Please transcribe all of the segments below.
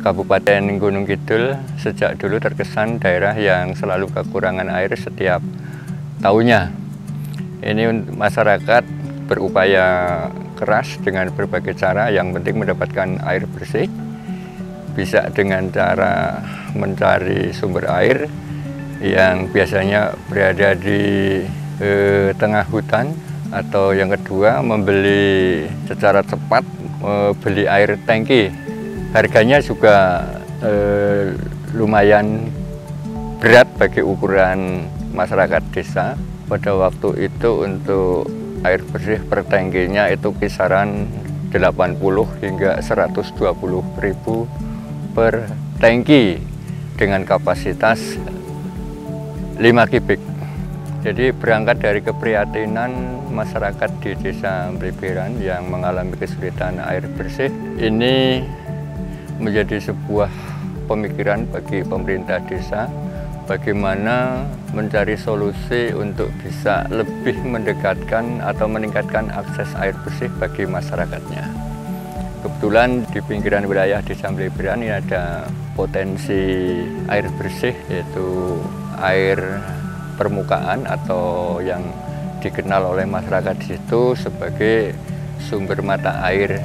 Kabupaten Gunung Kidul sejak dulu terkesan daerah yang selalu kekurangan air setiap tahunnya. Ini masyarakat berupaya keras dengan berbagai cara, yang penting mendapatkan air bersih. Bisa dengan cara mencari sumber air yang biasanya berada di tengah hutan, atau yang kedua membeli secara cepat, beli air tangki. Harganya juga lumayan berat bagi ukuran masyarakat desa. Pada waktu itu untuk air bersih per tangkinya itu kisaran 80 hingga 120.000 per tangki dengan kapasitas 5 kubik. Jadi berangkat dari keprihatinan masyarakat di Desa Bleberan yang mengalami kesulitan air bersih, ini menjadi sebuah pemikiran bagi pemerintah desa bagaimana mencari solusi untuk bisa lebih mendekatkan atau meningkatkan akses air bersih bagi masyarakatnya. Kebetulan di pinggiran wilayah Desa Bleberan ini ada potensi air bersih, yaitu air permukaan atau yang dikenal oleh masyarakat di situ sebagai sumber mata air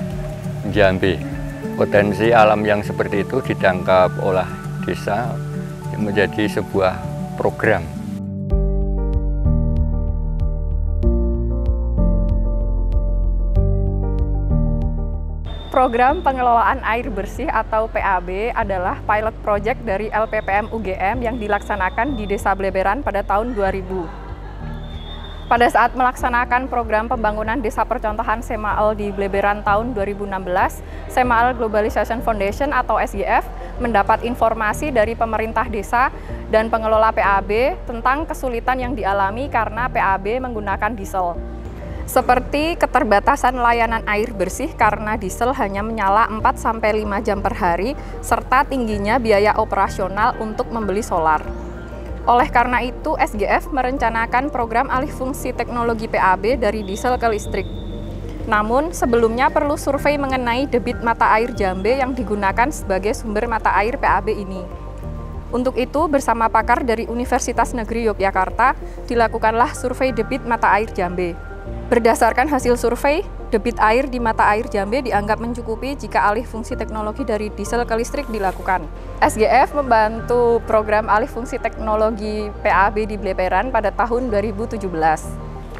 Jambe. Potensi alam yang seperti itu ditangkap oleh desa menjadi sebuah program. Program pengelolaan air bersih atau PAB adalah pilot project dari LPPM UGM yang dilaksanakan di Desa Bleberan pada tahun 2000. Pada saat melaksanakan program pembangunan Desa Percontohan Semael di Bleberan tahun 2016, Semael Globalization Foundation atau SGF mendapat informasi dari pemerintah desa dan pengelola PAB tentang kesulitan yang dialami karena PAB menggunakan diesel. Seperti keterbatasan layanan air bersih karena diesel hanya menyala 4-5 jam per hari, serta tingginya biaya operasional untuk membeli solar. Oleh karena itu, SGF merencanakan program alih fungsi teknologi PAB dari diesel ke listrik. Namun, sebelumnya perlu survei mengenai debit mata air Jambe yang digunakan sebagai sumber mata air PAB ini. Untuk itu, bersama pakar dari Universitas Negeri Yogyakarta, dilakukanlah survei debit mata air Jambe. Berdasarkan hasil survei, debit air di mata air Jambe dianggap mencukupi jika alih fungsi teknologi dari diesel ke listrik dilakukan. SGF membantu program alih fungsi teknologi PAB di Bleberan pada tahun 2017.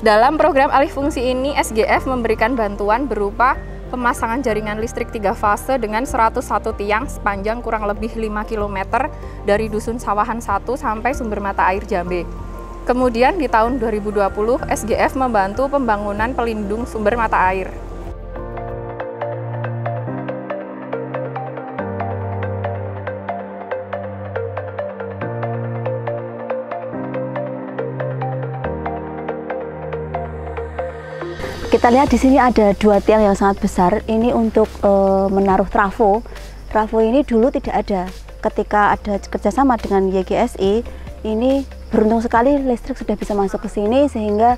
Dalam program alih fungsi ini, SGF memberikan bantuan berupa pemasangan jaringan listrik 3 fase dengan 101 tiang sepanjang kurang lebih 5 km dari Dusun Sawahan 1 sampai sumber mata air Jambe. Kemudian di tahun 2020, SGF membantu pembangunan pelindung sumber mata air. Kita lihat di sini ada 2 tiang yang sangat besar. Ini untuk menaruh trafo. Trafo ini dulu tidak ada. Ketika ada kerjasama dengan YGSI, ini beruntung sekali listrik sudah bisa masuk ke sini, sehingga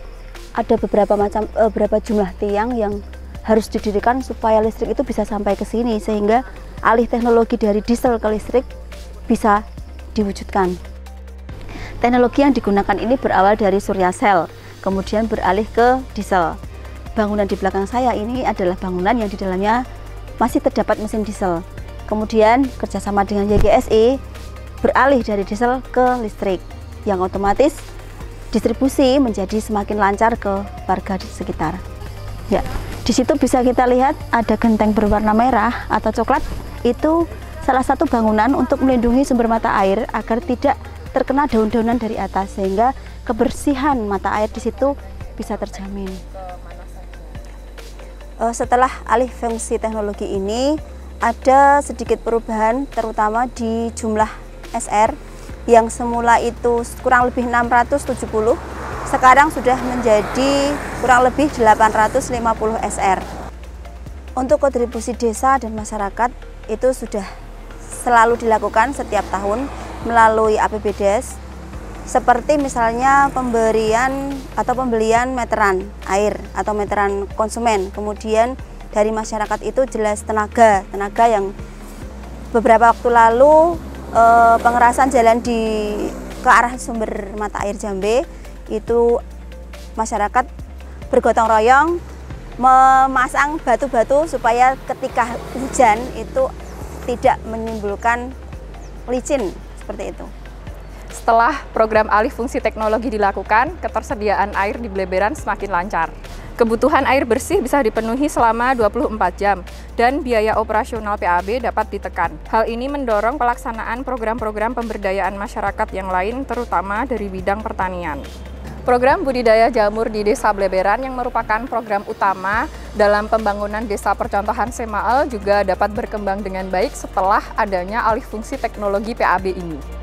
ada beberapa jumlah tiang yang harus didirikan supaya listrik itu bisa sampai ke sini, sehingga alih teknologi dari diesel ke listrik bisa diwujudkan. Teknologi yang digunakan ini berawal dari surya sel, kemudian beralih ke diesel. Bangunan di belakang saya ini adalah bangunan yang di dalamnya masih terdapat mesin diesel. Kemudian kerjasama dengan YGSI beralih dari diesel ke listrik, yang otomatis distribusi menjadi semakin lancar ke warga di sekitar. Ya, di situ bisa kita lihat ada genteng berwarna merah atau coklat. Itu salah satu bangunan untuk melindungi sumber mata air agar tidak terkena daun-daunan dari atas, sehingga kebersihan mata air di situ bisa terjamin. Setelah alih fungsi teknologi ini, ada sedikit perubahan terutama di jumlah SR yang semula itu kurang lebih 670, sekarang sudah menjadi kurang lebih 850 SR. Untuk kontribusi desa dan masyarakat itu sudah selalu dilakukan setiap tahun melalui APBDes, seperti misalnya pemberian atau pembelian meteran air atau meteran konsumen. Kemudian dari masyarakat itu jelas tenaga yang beberapa waktu lalu pengerasan jalan ke arah sumber mata air Jambe itu masyarakat bergotong royong memasang batu-batu supaya ketika hujan itu tidak menimbulkan licin seperti itu. Setelah program alih fungsi teknologi dilakukan, ketersediaan air di Bleberan semakin lancar. Kebutuhan air bersih bisa dipenuhi selama 24 jam dan biaya operasional PAB dapat ditekan. Hal ini mendorong pelaksanaan program-program pemberdayaan masyarakat yang lain terutama dari bidang pertanian. Program budidaya jamur di Desa Bleberan yang merupakan program utama dalam pembangunan desa percontohan Semael juga dapat berkembang dengan baik setelah adanya alih fungsi teknologi PAB ini.